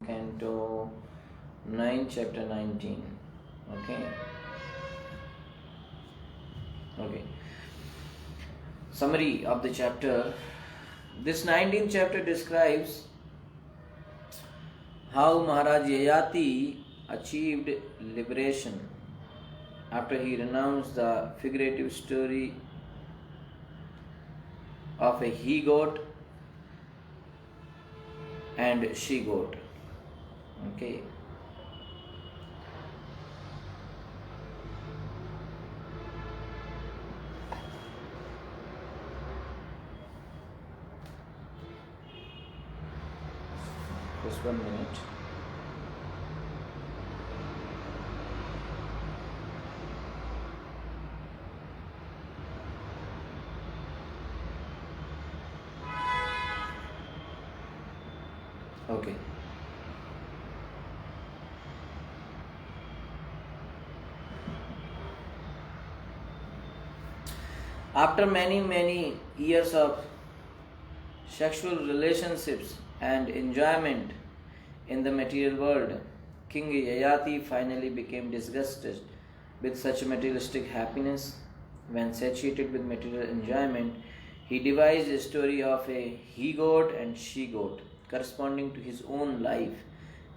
Canto 9, chapter 19. Okay. Summary of the chapter. This 19th chapter describes how Maharaj Yayati achieved liberation after he renounced the figurative story of a he goat and she goat. Okay. Just 1 minute. Okay. After many years of sexual relationships and enjoyment in the material world, King Yayati finally became disgusted with such materialistic happiness. When satiated with material enjoyment, he devised a story of a he goat and she goat corresponding to his own life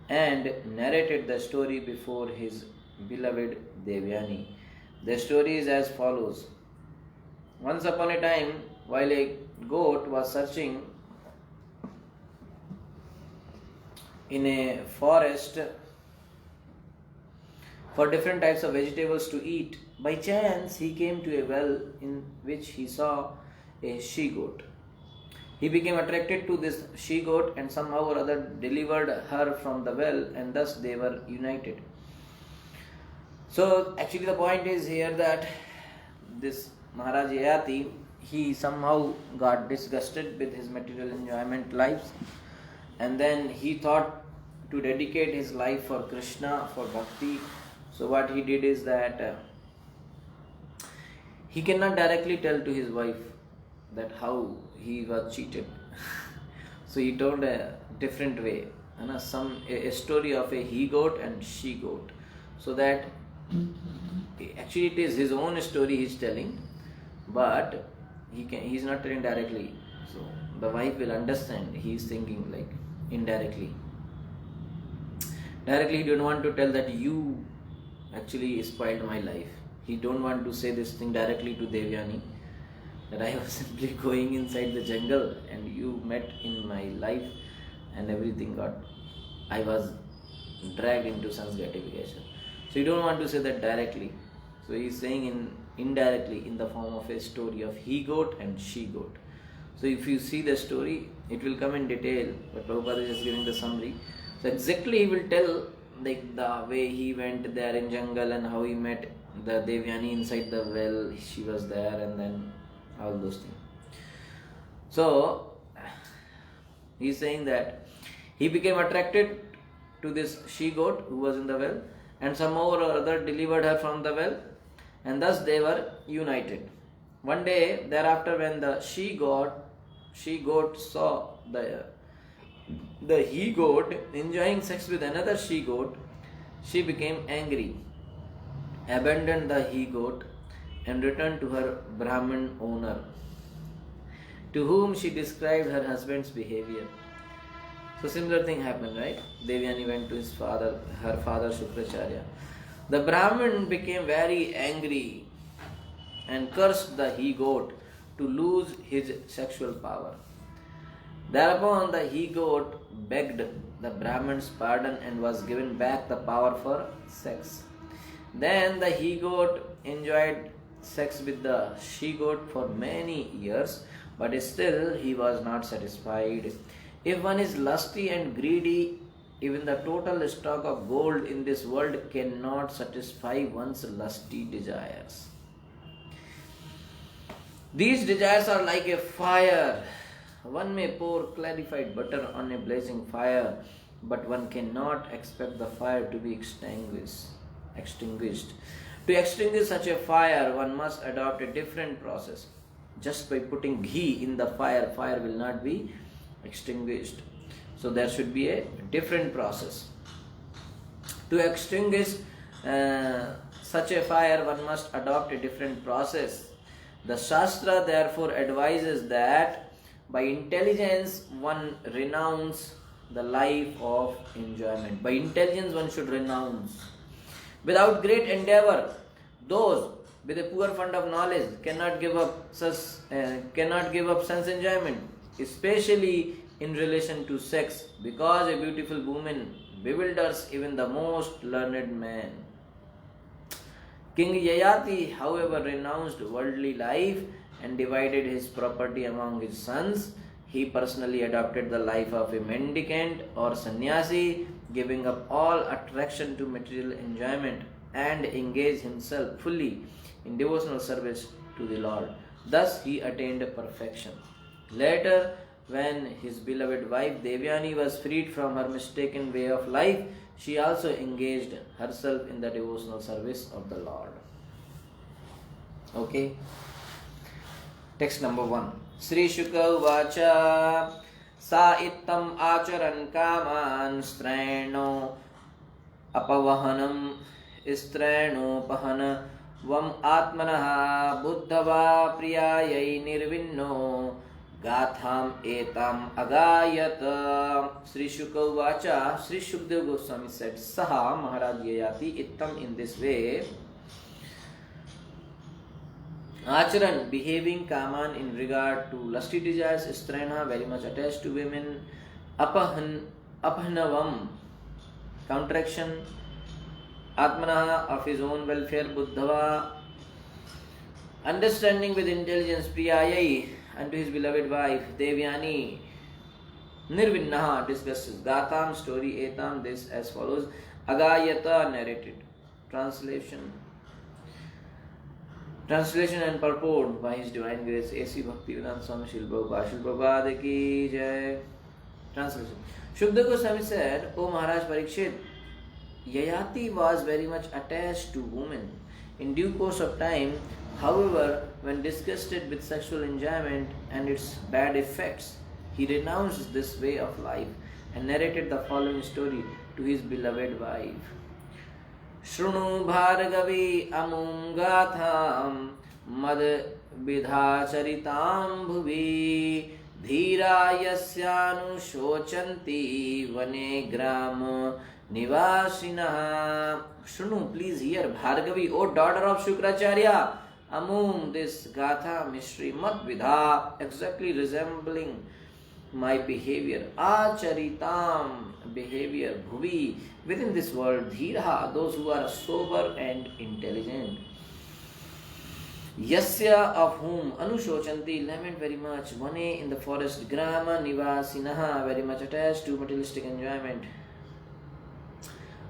and narrated the story before his beloved Devyani. The story is as follows. Once upon a time, while a goat was searching in a forest for different types of vegetables to eat, by chance he came to a well in which he saw a she goat. He became attracted to this she goat and somehow or other delivered her from the well, and thus they were united. So actually the point is here that this Maharaj Yayati, he somehow got disgusted with his material enjoyment lives, and then he thought to dedicate his life for Krishna, for bhakti. So what he did is that he cannot directly tell to his wife that how he was cheated. So he told a different way, a story of a he goat and she goat, so that actually it is his own story he is telling, but he is not telling directly. So the wife will understand he is thinking like indirectly. Directly he don't want to tell that you actually spoiled my life. He don't want to say this thing directly to Devyani, that I was simply going inside the jungle and you met in my life and everything I was dragged into sense gratification. So you don't want to say that directly. So he is saying indirectly in the form of a story of he goat and she goat. So if you see the story, it will come in detail, but Prabhupada is just giving the summary. So exactly he will tell like the way he went there in jungle and how he met the Devyani inside the well, she was there, and then all those things. So he is saying that he became attracted to this she goat who was in the well, and somehow or other delivered her from the well, and thus they were united. One day thereafter, when the she goat saw the he goat enjoying sex with another she goat, she became angry, abandoned the he goat, and returned to her Brahmin owner, to whom she described her husband's behavior. So similar thing happened, right? Devyani went to her father Shukracharya. The Brahmin became very angry and cursed the he goat to lose his sexual power. Thereupon the he goat begged the Brahmin's pardon and was given back the power for sex. Then the he goat enjoyed sex with the she goat for many years, but still he was not satisfied. If one is lusty and greedy, even the total stock of gold in this world cannot satisfy one's lusty desires. These desires are like a fire. One may pour clarified butter on a blazing fire, but one cannot expect the fire to be extinguished. To extinguish such a fire, one must adopt a different process. Just by putting ghee in the fire, fire will not be extinguished. So there should be a different process. To extinguish such a fire, one must adopt a different process. The Shastra therefore advises that by intelligence one renounce the life of enjoyment. By intelligence one should renounce. Without great endeavor, those with a poor fund of knowledge cannot give up sense enjoyment, especially in relation to sex, because a beautiful woman bewilders even the most learned man. King Yayati, however, renounced worldly life and divided his property among his sons. He personally adopted the life of a mendicant or sannyasi, giving up all attraction to material enjoyment, and engaged himself fully in devotional service to the Lord. Thus he attained perfection. Later, when his beloved wife Devyani was freed from her mistaken way of life, she also engaged herself in the devotional service of the Lord. Okay. Text number 1. Sri Shukla Uvacha Sa ittam acharan kaman streno apavahanam streno pahana vam atmanaha buddhava priyayai nirvinno gatham etam agayat. Sri Shukla Uvacha, Sri Shukdev Goswami said, Saha Maharaj Yayati ittam, in this way, Acharan, behaving kaman, in regard to lusty desires, strena, very much attached to women, apahnavam, counteraction, atmanaha, of his own welfare, buddhava, understanding with intelligence, priyayai, unto his beloved wife, Devyani, nirvinnaha, discusses, gatam, story, etam, this as follows, agayata, narrated. Translation and purport by His Divine Grace A.C. Bhaktivedanta Swami Srila Prabhupada Ki Jai. Translation. Shukdev Goswami said, O Maharaj Parikshit, Yayati was very much attached to women. In due course of time, however, when disgusted with sexual enjoyment and its bad effects, he renounced this way of life and narrated the following story to his beloved wife. Shrunu bhargavi amungatham mad vidhacharitam bhuvi dhira yasyanu shochanti vane gram nivasinaha. Shrunu, please hear. Bhargavi, O daughter of Shukracharya, among this gatha mystery, mad vidha, exactly resembling my behavior, acharitam, behavior, bhuvi, within this world, dhira, those who are sober and intelligent. Yasya, of whom, anushochanti, lament very much, vane, in the forest, grama, nivasinaha, very much attached to materialistic enjoyment.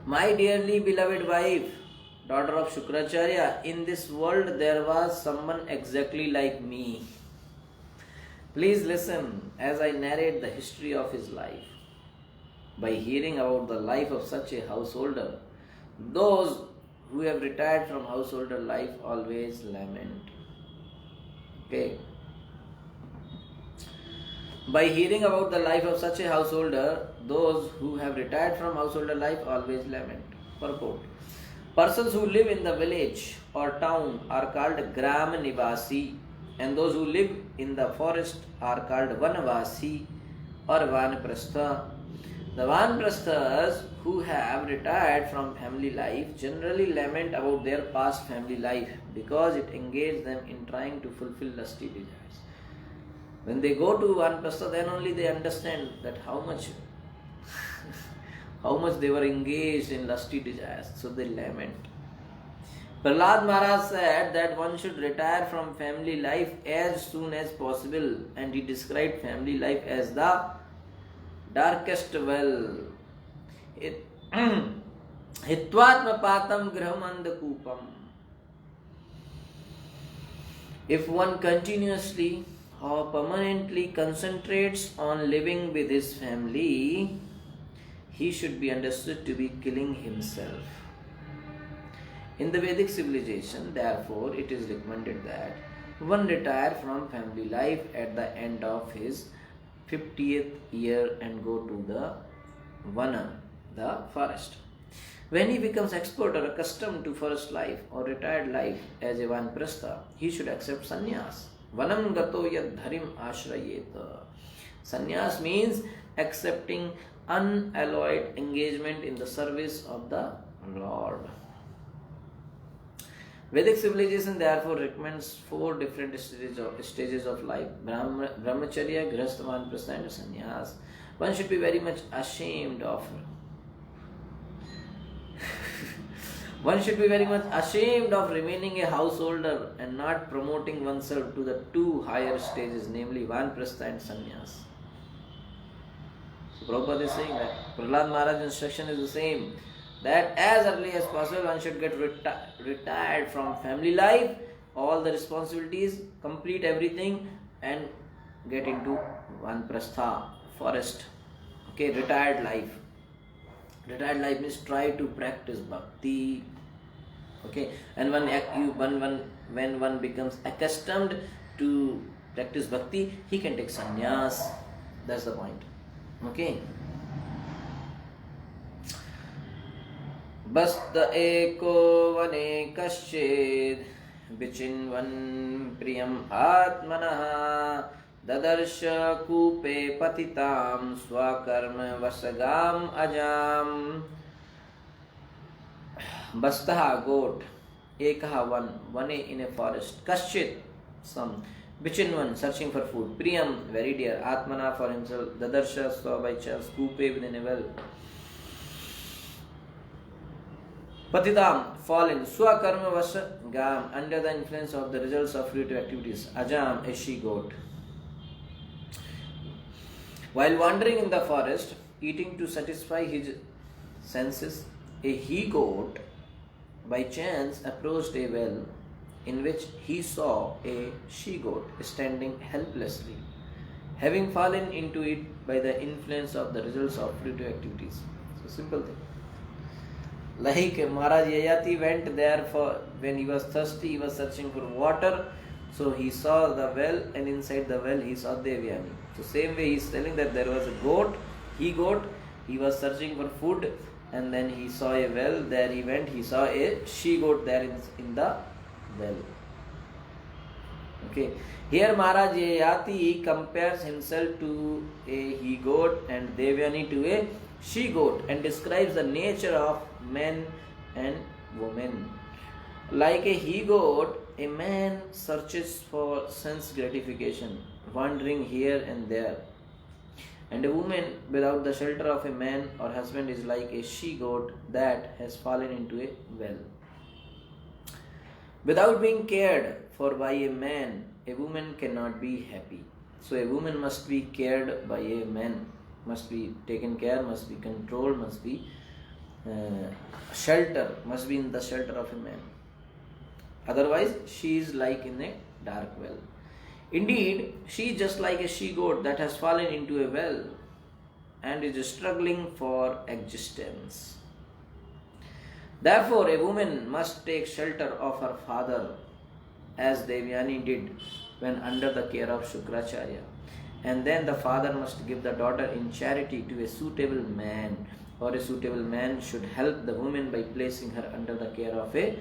My dearly beloved wife, daughter of Shukracharya, in this world there was someone exactly like me. Please listen as I narrate the history of his life. By hearing about the life of such a householder, those who have retired from householder life always lament. Okay. By hearing about the life of such a householder, those who have retired from householder life always lament. Purport. Persons who live in the village or town are called Gram Nivasi, and those who live in the forest are called Vanavasi or Vanaprastha. The Vanaprasthas who have retired from family life generally lament about their past family life because it engaged them in trying to fulfill lusty desires. When they go to Vanaprastha, then only they understand that how much they were engaged in lusty desires, so they lament. Prahlad Maharaj said that one should retire from family life as soon as possible, and he described family life as the darkest well. Hitvatma patam grahamandakupam. If one continuously or permanently concentrates on living with his family, he should be understood to be killing himself. In the Vedic civilization, therefore, it is recommended that one retire from family life at the end of his 50th year and go to the vana, the forest. When he becomes expert or accustomed to forest life or retired life as a vanprastha, he should accept sannyas. Vanam gato yad dharim ashrayeta. Sannyas means accepting unalloyed engagement in the service of the Lord. Vedic civilization therefore recommends 4 different stages of life: brahmacharya, grihastha, vanprastha, and sannyas. One should be very much ashamed of One should be very much ashamed of remaining a householder and not promoting oneself to the 2 higher stages, namely vanprastha and sannyas. So Prabhupada is saying that Prahlad Maharaj's instruction is the same, that as early as possible one should get retired from family life, all the responsibilities, complete everything, and get into vanprastha, forest. Okay, retired life. Retired life means try to practice bhakti. Okay, and when one becomes accustomed to practice bhakti, he can take sannyas. That's the point. Okay. Basta eko vane kaschid vicinvan priyam atmanah dadarsha kupe patitam swakarma vasagam ajam. Bastaha, goat, ekaha, one, vane, in a forest, kaschit, some, vichinvan, searching for food, priyam, very dear, atmana, for himself, dadarsha, saw by chance, kupe, within a well, patitam, fallen, swakarma vasagam, under the influence of the results of fruitive activities, ajam, a she goat. While wandering in the forest, eating to satisfy his senses, a he goat by chance approached a well in which he saw a she goat standing helplessly, having fallen into it by the influence of the results of fruitive activities. So simple thing. Like Maharaj Yayati went there for when he was thirsty, he was searching for water. So he saw the well, and inside the well he saw Devyani. So same way he is telling that there was a goat, he was searching for food, and then he saw a well, there he went, he saw a she goat there in the well. Okay. Here Maharaj Yayati compares himself to a he goat and Devyani to a she goat and describes the nature of men and women. Like a he goat, a man searches for sense gratification, wandering here and there. And a woman without the shelter of a man or husband is like a she goat that has fallen into a well. Without being cared for by a man, a woman cannot be happy. So a woman must be cared by a man, must be taken care, must be controlled, must be shelter, must be in the shelter of a man. Otherwise, she is like in a dark well. Indeed, she is just like a she goat that has fallen into a well and is struggling for existence. Therefore, a woman must take shelter of her father, as Devyani did when under the care of Shukracharya. And then the father must give the daughter in charity to a suitable man, or a suitable man should help the woman by placing her under the care of a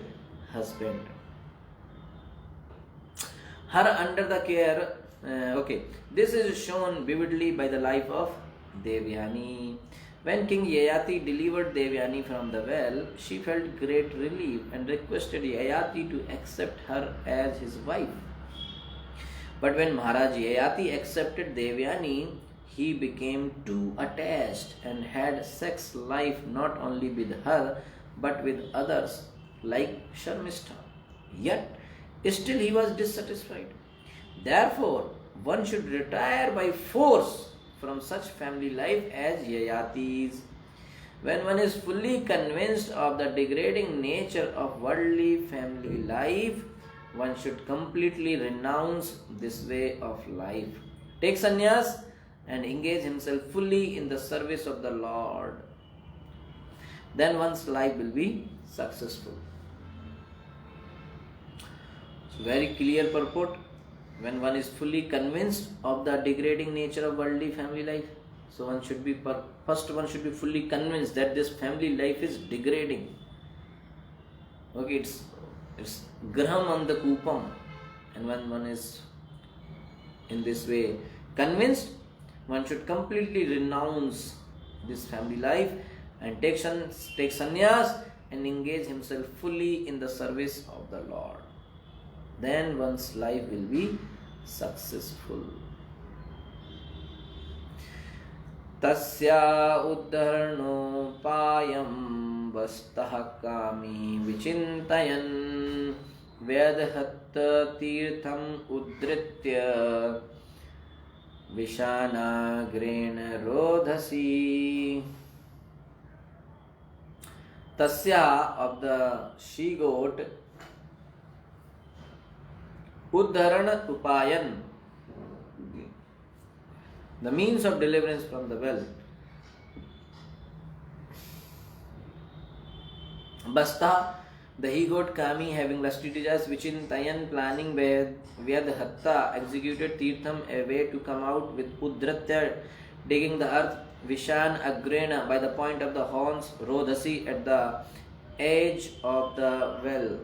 husband. Her under the care, this is shown vividly by the life of Devyani. When King Yayati delivered Devyani from the well, she felt great relief and requested Yayati to accept her as his wife. But when Maharaj Yayati accepted Devyani, he became too attached and had sex life not only with her but with others like Sharmistha. Yet, still he was dissatisfied. Therefore, one should retire by force from such family life as Yayati's. When one is fully convinced of the degrading nature of worldly family life, one should completely renounce this way of life, take sannyas, and engage himself fully in the service of the Lord. Then one's life will be successful. So very clear purport. when one is fully convinced of the degrading nature of worldly family life. So one should be first one should be fully convinced that this family life is degrading. Okay, it's graham and the kupam, and when one is in this way convinced, one should completely renounce this family life and take sannyas and engage himself fully in the service of the Lord. Then one's life will be successful. Tasya uddharanopayam vastah kami vichintayan vedhatta tirtham uddritya vishanagrena rodhasi. Tasya, of the she goat, uddharana upayan, the means of deliverance from the well. Basta, the he goat Kami, having lusty desires, which in Tayan planning where the Hatta executed Tirtham, a way to come out with Udratya, digging the earth, Vishan Agrena, by the point of the horns, Rodhasi, at the edge of the well.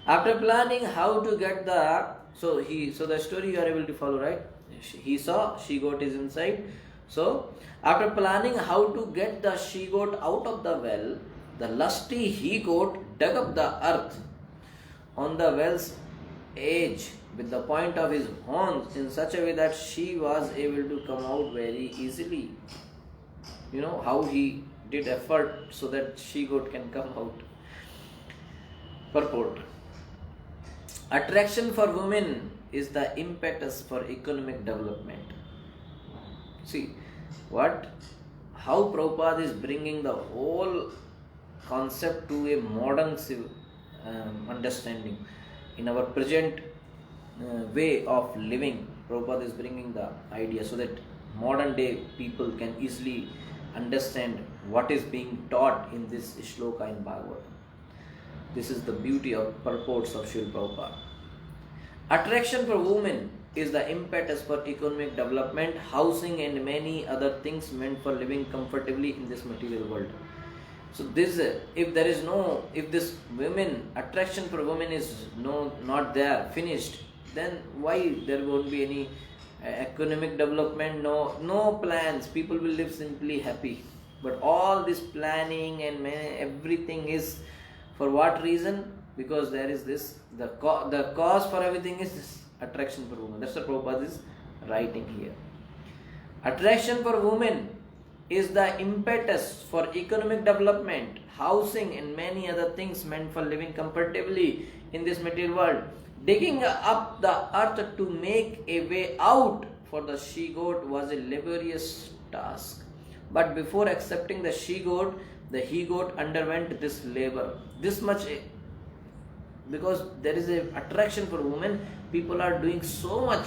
After planning how to get so the story you are able to follow, right? He saw she goat is inside. So after planning how to get the she goat out of the well, the lusty he goat dug up the earth on the well's edge with the point of his horns in such a way that she was able to come out very easily. You know how he did effort so that she goat can come out. Purport. Attraction for women is the impetus for economic development. See how Prabhupada is bringing the whole concept to a modern understanding. In our present way of living, Prabhupada is bringing the idea so that modern day people can easily understand what is being taught in this shloka in Bhagavatam. This is the beauty of purports of Srila Prabhupada. Attraction for women is the impetus for economic development, housing and many other things meant for living comfortably in this material world. So this, if this women, attraction for women is not there, finished, then why there won't be any economic development, no plans, people will live simply happy. But all this planning and everything is for what reason? Because there is this, the cause for everything is this attraction for women. That's what Prabhupada is writing here. Attraction for women is the impetus for economic development, housing and many other things meant for living comfortably in this material world. Digging up the earth to make a way out for the she goat was a laborious task. But before accepting the she goat, the he goat underwent this labor. This much, because there is a attraction for women, people are doing so much.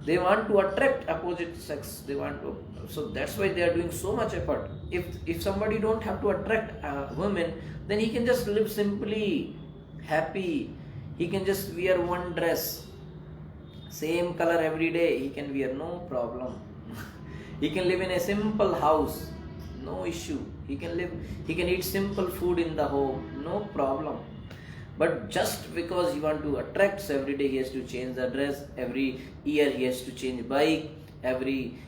They want to attract opposite sex. So that's why they are doing so much effort. If somebody don't have to attract women, then he can just live simply, happy. He can just wear one dress, same color every day. He can wear, no problem. He can live in a simple house, no issue. He can eat simple food in the home, no problem. But just because he want to attract, so every day he has to change the dress, every year he has to change bike, every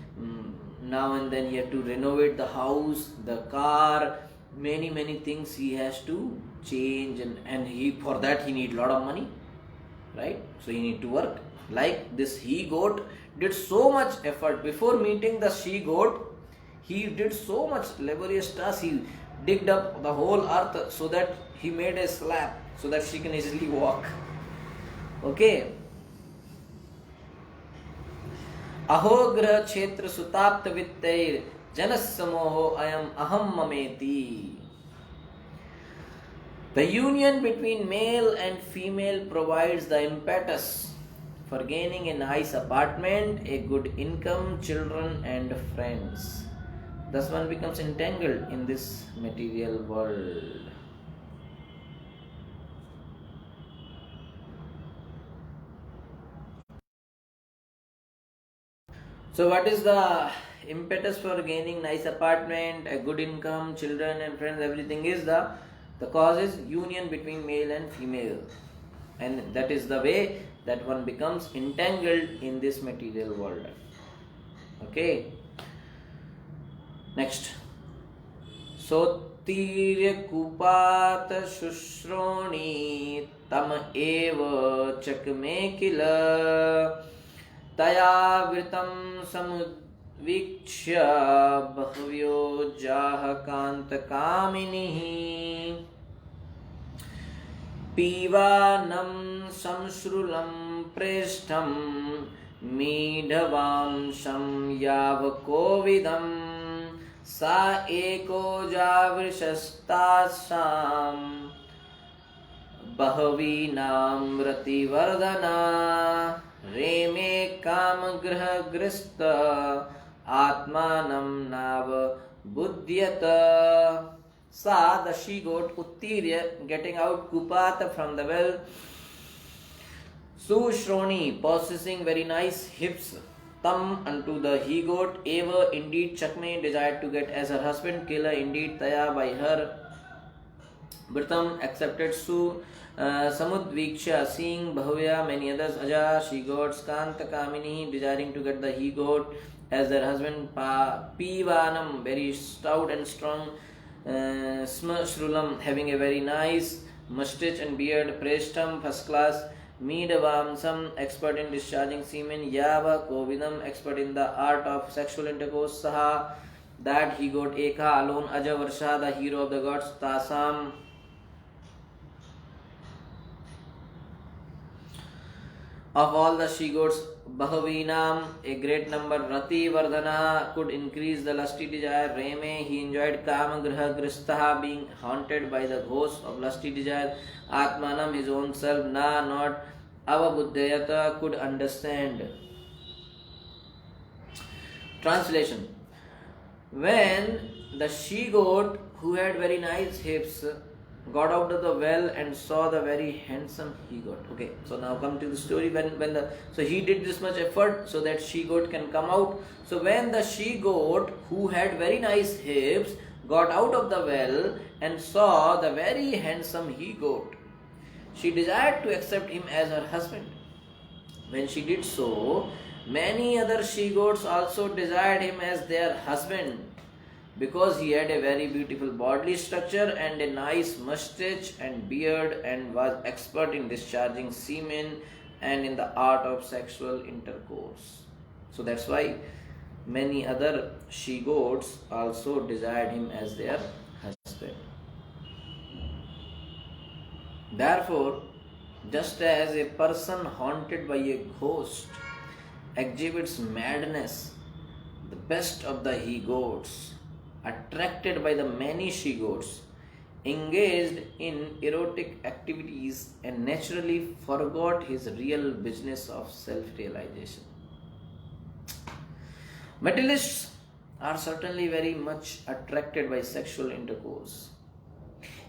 now and then he has to renovate the house, the car, many things he has to change, and for that he need lot of money, right? So he need to work. Like this he goat did so much effort before meeting the she goat. He did so much laborious task. He digged up the whole earth so that he made a slab so that she can easily walk. Okay. Ahogra kshetra sutapta vittair janasamoho ayam aham mameti. The union between male and female provides the impetus for gaining a nice apartment, a good income, children and friends. Thus one becomes entangled in this material world. So what is the impetus for gaining nice apartment, a good income, children and friends? Everything is the cause is union between male and female, and that is the way that one becomes entangled in this material world. Okay. Next. सोत्तीर्य कूपात शुश्रोणी तम एव चकमे किल तया वृतं समुद्वीक्ष्य बह्व्यो जाह कान्तकामिनीः पीवानं संश्रुलं प्रेष्ठं मीढवांशं यावकोविदम् सा एको जावृषस्तासां बहवीनां रतिवर्धना रेमे कामगृहग्रस्त आत्मानं नाव बुध्यत. Sa, the she goat, Uttirya, getting out Kupata from the well, Sushroni, possessing very nice hips, Tam, unto the he goat, Eva, indeed, Chakme, desired to get as her husband, Kila, indeed, Taya, by her, Britam, accepted Su, Samudviksha, seeing Bhavya, many others, Aja, she goats, Kanta Kamini, desiring to get the he goat as their husband, Pivanam, very stout and strong, Smashrulam, having a very nice mustache and beard, Preshtam, first class, Meedavamsam, expert in discharging semen, Yava, Kovidam, expert in the art of sexual intercourse, Saha, that he got Eka alone, Aja Varsha, the hero of the gods, Tasam. Of all the she goats, Bahavinam, a great number, Rati Vardhana, could increase the lusty desire. Reme, he enjoyed Kama Griha Gristaha, being haunted by the ghost of lusty desire. Atmanam, his own self, Na, not Avabuddhayata, could understand. Translation. When the she goat, who had very nice hips, got out of the well and saw the very handsome he goat. Okay, so now come to the story. So he did this much effort so that she goat can come out. So when the she goat, who had very nice hips, got out of the well and saw the very handsome he goat, she desired to accept him as her husband. When she did so, many other she goats also desired him as their husband, because he had a very beautiful bodily structure and a nice mustache and beard and was expert in discharging semen and in the art of sexual intercourse. So that's why many other she goats also desired him as their husband. Therefore, just as a person haunted by a ghost exhibits madness, the best of the he goats, attracted by the many she goats, engaged in erotic activities and naturally forgot his real business of self-realization. Materialists are certainly very much attracted by sexual intercourse.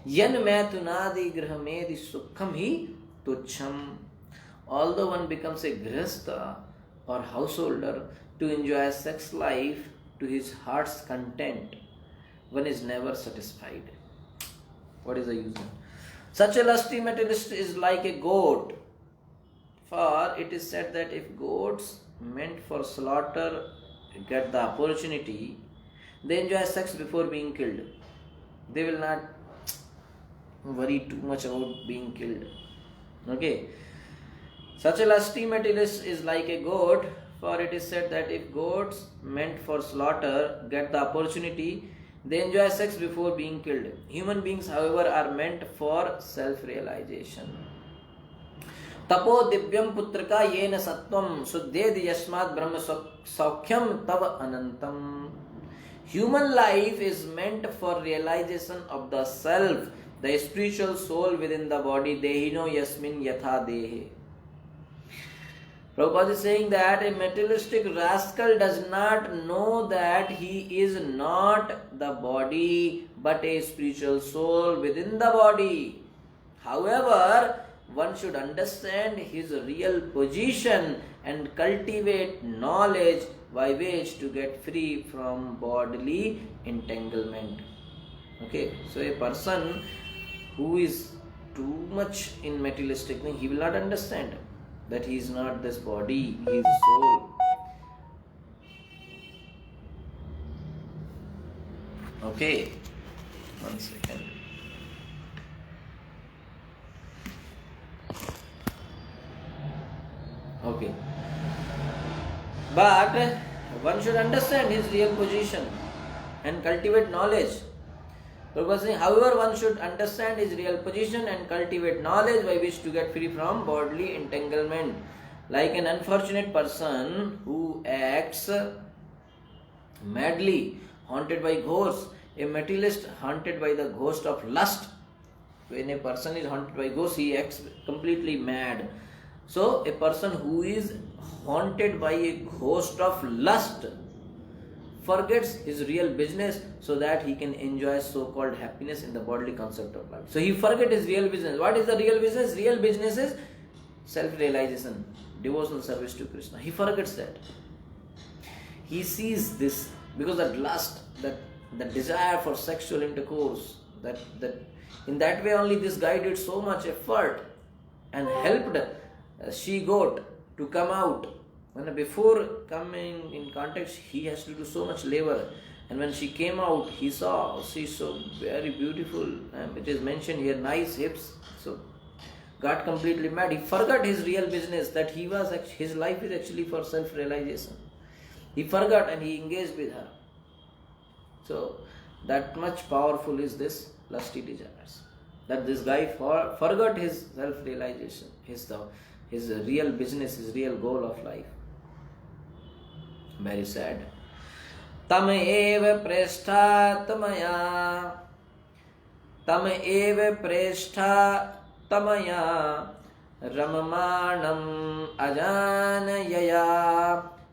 Yan matunadi grahamedi sukham hi tucham. Although one becomes a grihastha or householder to enjoy sex life to his heart's content, one is never satisfied. What is the use? Such a lusty materialist is like a goat. For it is said that if goats meant for slaughter get the opportunity, they enjoy sex before being killed. They will not worry too much about being killed. Okay. Such a lusty materialist is like a goat, for it is said that if goats meant for slaughter get the opportunity, they enjoy sex before being killed. Human beings, however, are meant for self-realization. Tapo divyam putraka yena sattvam suddhedi yasmat brahma saukhyam tava anantam. Human life is meant for realization of the self, the spiritual soul within the body. Dehino yasmin yatha dehe. Prabhupada is saying that a materialistic rascal does not know that he is not the body but a spiritual soul within the body. However, one should understand his real position and cultivate knowledge by which to get free from bodily entanglement. Okay, so a person who is too much in materialistic thing, he will not understand that he is not this body, he is soul. Okay, 1 second. Okay, but one should understand his real position and cultivate knowledge. Prabhupada saying, however, one should understand his real position and cultivate knowledge by which to get free from bodily entanglement. Like an unfortunate person who acts madly, haunted by ghosts, a materialist haunted by the ghost of lust. When a person is haunted by ghosts, he acts completely mad. So, a person who is haunted by a ghost of lust forgets his real business so that he can enjoy so-called happiness in the bodily concept of life. So he forgets his real business. What is the real business? Real business is self-realization, devotional service to Krishna. He forgets that. He sees this because that lust, that desire for sexual intercourse, that in that way only this guy did so much effort and helped a she-goat to come out. When before coming in context, he has to do so much labor. And when she came out, he saw she's so very beautiful. And it is mentioned here, nice hips. So got completely mad. He forgot his real business, that his life is actually for self-realization. He forgot and he engaged with her. So that much powerful is this lusty desires. That this guy forgot his self-realization, his real business, his real goal of life. Very sad. Tam eva prestha tamaya ramamanam ajanayaya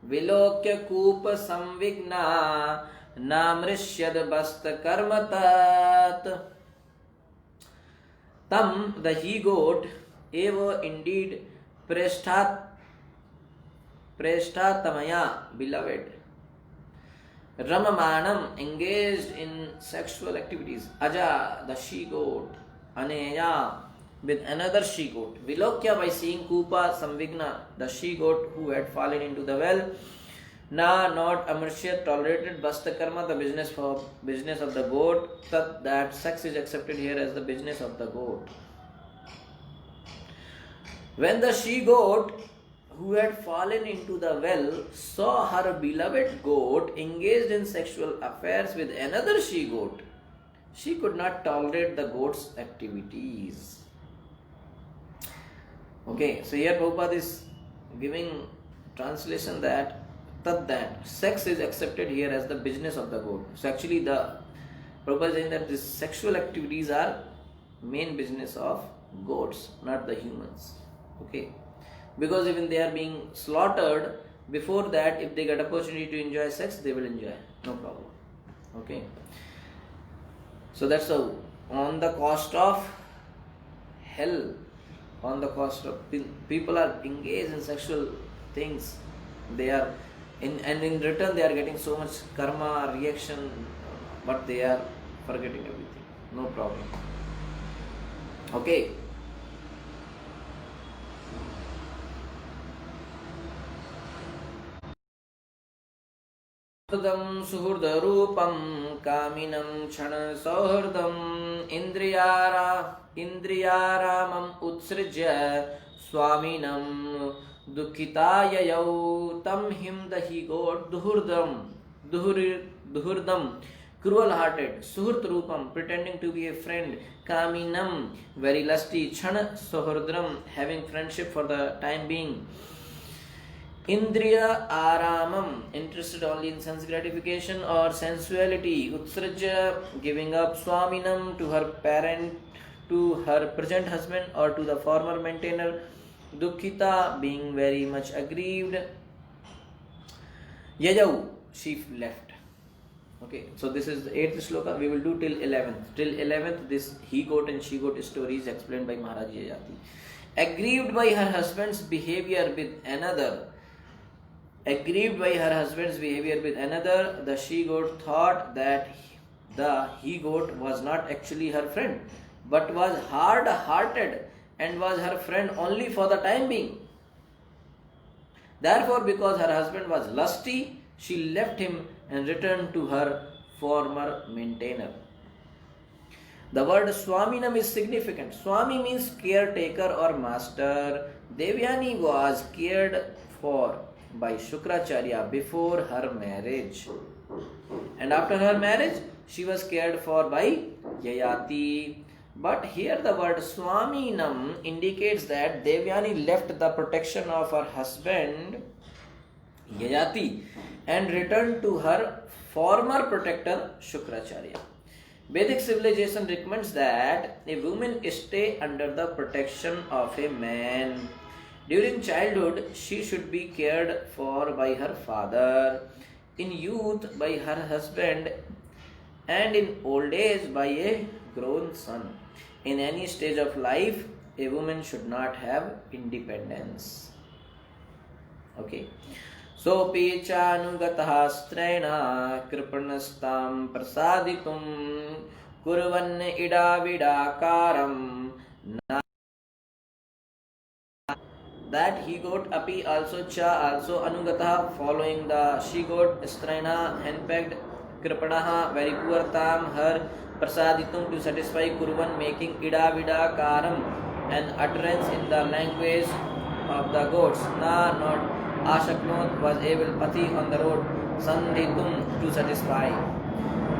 vilokya kupa samvigna namrishyad basta karmatat. Tam, the he-goat, eva indeed Preshtatamaya, beloved. Ramamanam, engaged in sexual activities. Aja, the she-goat. Aneya, with another she-goat. Vilokya, by seeing Kupa Samvigna, the she-goat who had fallen into the well. Na, not Amarshya, tolerated. Bastakarma, the business of the goat. Tat, that sex is accepted here as the business of the goat. When the she-goat who had fallen into the well saw her beloved goat engaged in sexual affairs with another she-goat, she could not tolerate the goat's activities. Okay, so here Prabhupada is giving translation that sex is accepted here as the business of the goat. So actually the Prabhupada is saying that these sexual activities are main business of goats, not the humans. Okay, because even they are being slaughtered, before that if they get opportunity to enjoy sex, they will enjoy, no problem. Okay, so that's how, on the cost of hell, on the cost of people are engaged in sexual things, they are and in return they are getting so much karma reaction, but they are forgetting everything, no problem. Okay. सुहृदरूपं कामिनं क्षण सौहृदं इंद्रियारामम् उत्सृज्य स्वामिनं दुःखिताययौ तं him the he-goat दुहुर्दम cruel hearted, suhurt rupam, pretending to be a friend, kaminam, very lusty, chana sohurdram, having friendship for the time being, Indriya Aramam, interested only in sense gratification or sensuality. Utsraja, giving up. Swaminam, to her present husband or to the former maintainer. Dukhita, being very much aggrieved. Yajau, she left. Okay, so this is the 8th sloka. We will do till 11th. Till 11th, this he-goat and she-goat story is explained by Maharaj Yajati. Aggrieved by her husband's behavior with another, Aggrieved by her husband's behavior with another, the she goat thought that the he goat was not actually her friend, but was hard hearted and was her friend only for the time being. Therefore, because her husband was lusty, she left him and returned to her former maintainer. The word Swaminam is significant. Swami means caretaker or master. Devyani was cared for by Shukracharya before her marriage. And after her marriage, she was cared for by Yayati. But here the word Swaminam indicates that Devyani left the protection of her husband Yayati and returned to her former protector Shukracharya. Vedic civilization recommends that a woman stay under the protection of a man. During childhood, she should be cared for by her father, in youth by her husband, and in old age by a grown son. In any stage of life, a woman should not have independence. Okay. सोऽपि चानुगतः स्त्रेण कृपणस्तां प्रसादितुं कुर्वन् इडाविडाकारं that he goat api also anugatah following the she goat straina henpecked kripanaha very poor tam her prasaditum to satisfy kurvan making idavida karam an utterance in the language of the goats not ashaknot was able pati on the road sandhitum to satisfy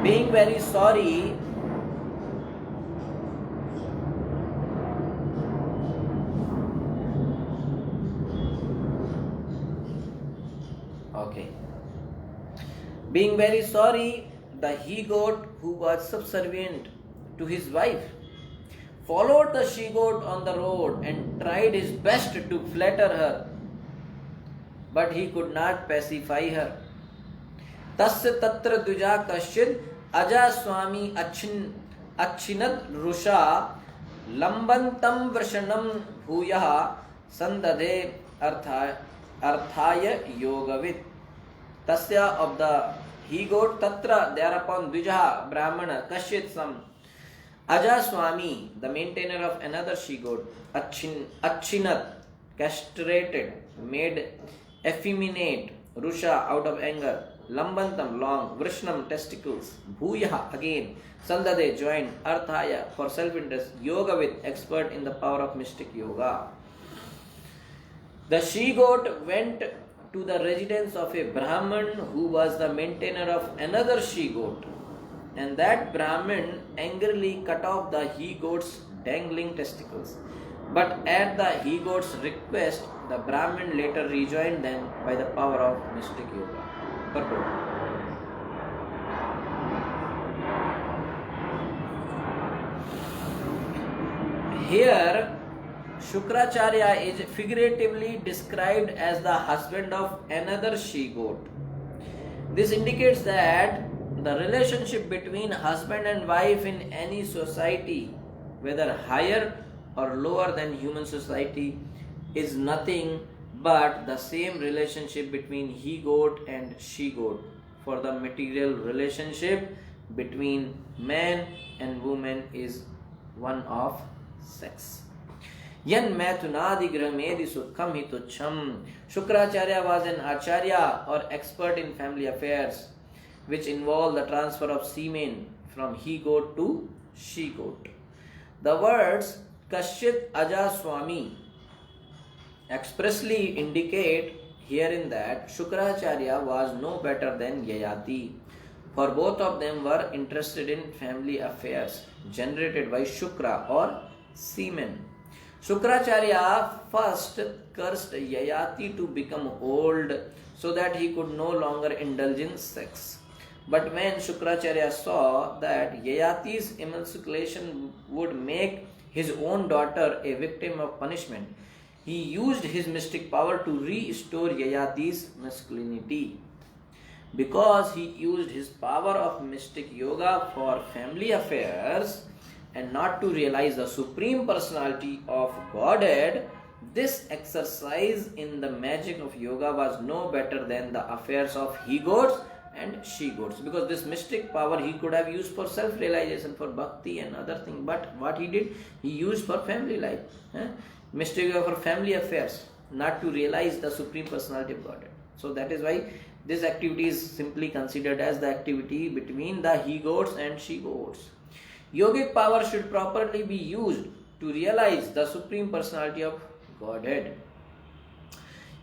being very sorry. Okay. Being very sorry, the he goat who was subservient to his wife followed the she goat on the road and tried his best to flatter her, but he could not pacify her. Tasya tatra duja kashid aja swami achinad rusha lambantam vrshanam bhuyah sandade arthaya yogavit. Tasya of the he goat, tatra thereupon Dvijaha Brahmana Kashyat some Aja Swami, the maintainer of another she goat, Achinat, castrated, made effeminate, Rusha out of anger, Lambantam long, Vrishnam testicles, Bhuyaha again, Sandade joined, Arthaya for self-interest, Yogavit expert in the power of mystic yoga. The she goat went to the residence of a Brahman who was the maintainer of another she goat, and that Brahman angrily cut off the he goat's dangling testicles. But at the he goat's request, the Brahman later rejoined them by the power of mystic yoga. Purport. Here, Shukracharya is figuratively described as the husband of another she goat. This indicates that the relationship between husband and wife in any society, whether higher or lower than human society, is nothing but the same relationship between he goat and she goat. For the material relationship between man and woman is one of sex. Yan mathunadi gramedi sukham hitucham. Shukracharya was an acharya or expert in family affairs, which involve the transfer of semen from he goat to she goat. The words Kashit Aja Swami expressly indicate herein that Shukracharya was no better than Yayati, for both of them were interested in family affairs generated by Shukra or semen. Shukracharya first cursed Yayati to become old so that he could no longer indulge in sex. But when Shukracharya saw that Yayati's emasculation would make his own daughter a victim of punishment, he used his mystic power to restore Yayati's masculinity. Because he used his power of mystic yoga for family affairs and not to realize the supreme personality of Godhead, This exercise in the magic of yoga was no better than the affairs of he goats and she goats, because this mystic power he could have used for self realization, for bhakti and other thing, but what he did, he used for family life, mystic for family affairs, not to realize the Supreme Personality of Godhead. So that is why this activity is simply considered as the activity between the he goats and she goats. Yogic power should properly be used to realize the Supreme Personality of Godhead.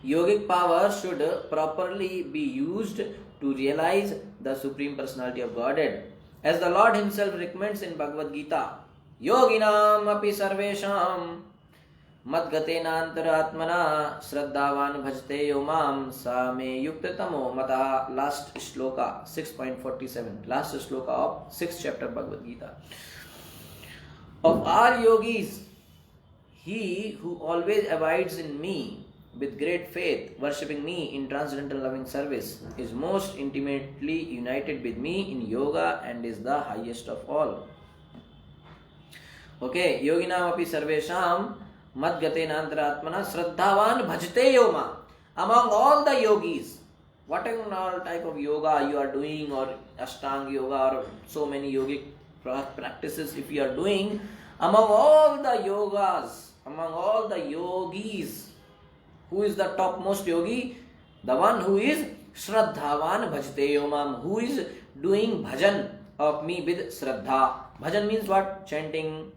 Yogic power should properly be used to realize the Supreme Personality of Godhead. As the Lord Himself recommends in Bhagavad Gita, Yoginam api sarvesham madgatenantaratmana shraddhavan bhajte yomam sa me yuktamo mata. Last shloka 6.47, last shloka of 6th chapter Bhagavad Gita. Of our yogis, he who always abides in me with great faith, worshipping me in transcendental loving service, is most intimately united with me in yoga and is the highest of all. Okay, yoginam api sarvesham madgatenantaratmana shraddhavan bhajte yoma. Among all the yogis, whatever all type of yoga you are doing, or ashtanga yoga, or so many yogic practices if you are doing, among all the yogas, among all the yogis, who is the topmost yogi? The one who is Shraddhavan Bhajte Yomam, who is doing bhajan of me with Shraddha. Bhajan means what? Chanting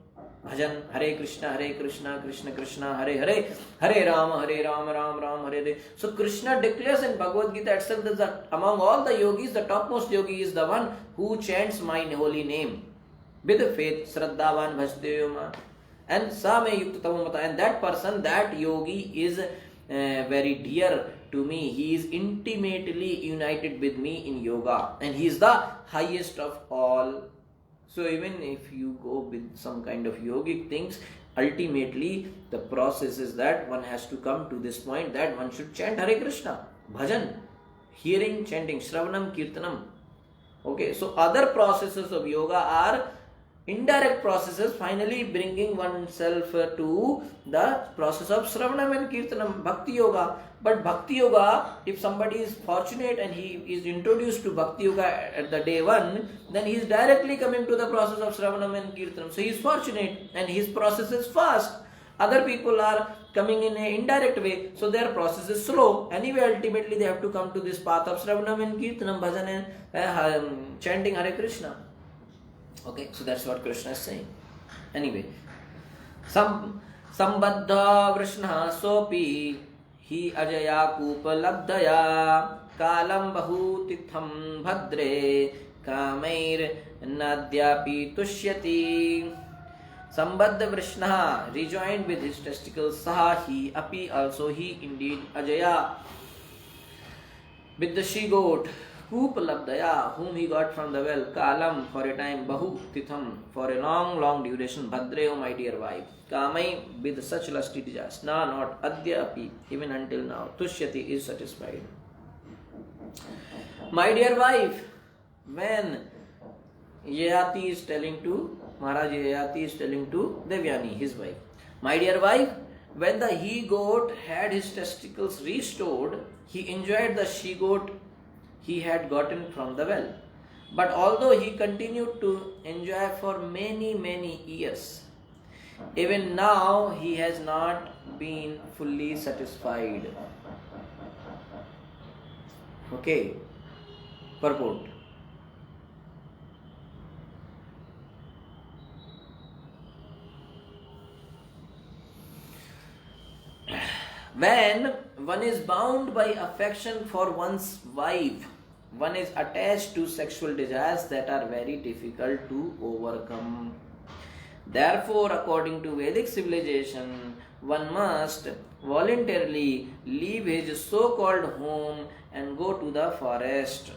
bhajan, Hare Krishna, Krishna Krishna, Hare Hare, Hare Rama, Ram Ram, Hare Hare. So Krishna declares in Bhagavad Gita itself that among all the yogis, the topmost yogi is the one who chants my holy name with faith, Shraddhavan Bhajte Yomam. And sa me yuktatamo mata, and that person, that yogi is very dear to me. He is intimately united with me in yoga, and he is the highest of all. So even if you go with some kind of yogic things, ultimately the process is that one has to come to this point that one should chant Hare Krishna, bhajan, hearing, chanting, shravanam, kirtanam. Okay, so other processes of yoga are indirect processes, finally bringing oneself to the process of Shravanam and Kirtanam, Bhakti Yoga. But Bhakti Yoga, if somebody is fortunate and he is introduced to Bhakti Yoga at the day one, then he is directly coming to the process of Shravanam and Kirtanam. So he is fortunate and his process is fast. Other people are coming in an indirect way, so their process is slow. Anyway, ultimately they have to come to this path of Shravanam and Kirtanam, bhajan and chanting Hare Krishna. Okay, so that's what Krishna is saying. Anyway, sambadha vrishna sopi hi ajaya kupalabdaya kalam bahutitham bhadre kamair nadyapi tushyati. Sambadha vrishna, rejoined with his testicles, saha he api, also he indeed, ajaya, with the she goat, Kupalabdaya, whom he got from the well, Kalam, for a time, Bahu Titham, for a long duration, Bhadre, my dear wife, Kamai, with such lusty desires, na, not Adyapi, even until now, Tushyati is satisfied. My dear wife, when Yayati is telling to, Maharaj Yayati is telling to Devyani, his wife, my dear wife, when the he goat had his testicles restored, he enjoyed the she goat he had gotten from the well. But although he continued to enjoy for many years, even now he has not been fully satisfied. Okay, purport. When one is bound by affection for one's wife, one is attached to sexual desires that are very difficult to overcome. Therefore, according to Vedic civilization, one must voluntarily leave his so-called home and go to the forest.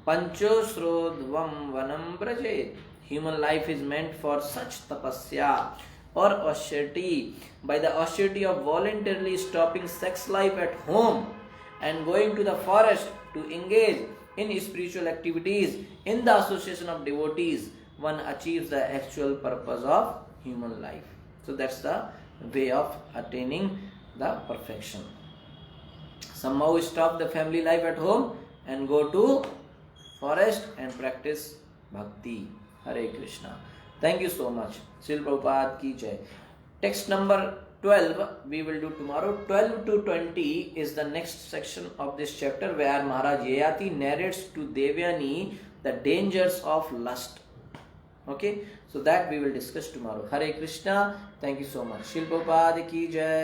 Panchosrodhvam vanam brajet. Human life is meant for such tapasya or austerity. By the austerity of voluntarily stopping sex life at home and going to the forest to engage in spiritual activities in the association of devotees, one achieves the actual purpose of human life. So that's the way of attaining the perfection. Somehow stop the family life at home and go to forest and practice bhakti. Hare Krishna. Thank you so much. Srila Prabhupada ki jai. Text number 12 we will do tomorrow. 12 to 20 is the next section of this chapter where Maharaj Yayati narrates to Devyani the dangers of lust. Okay, so that we will discuss tomorrow. Hare Krishna. Thank you so much. Srila Prabhupada ki jai.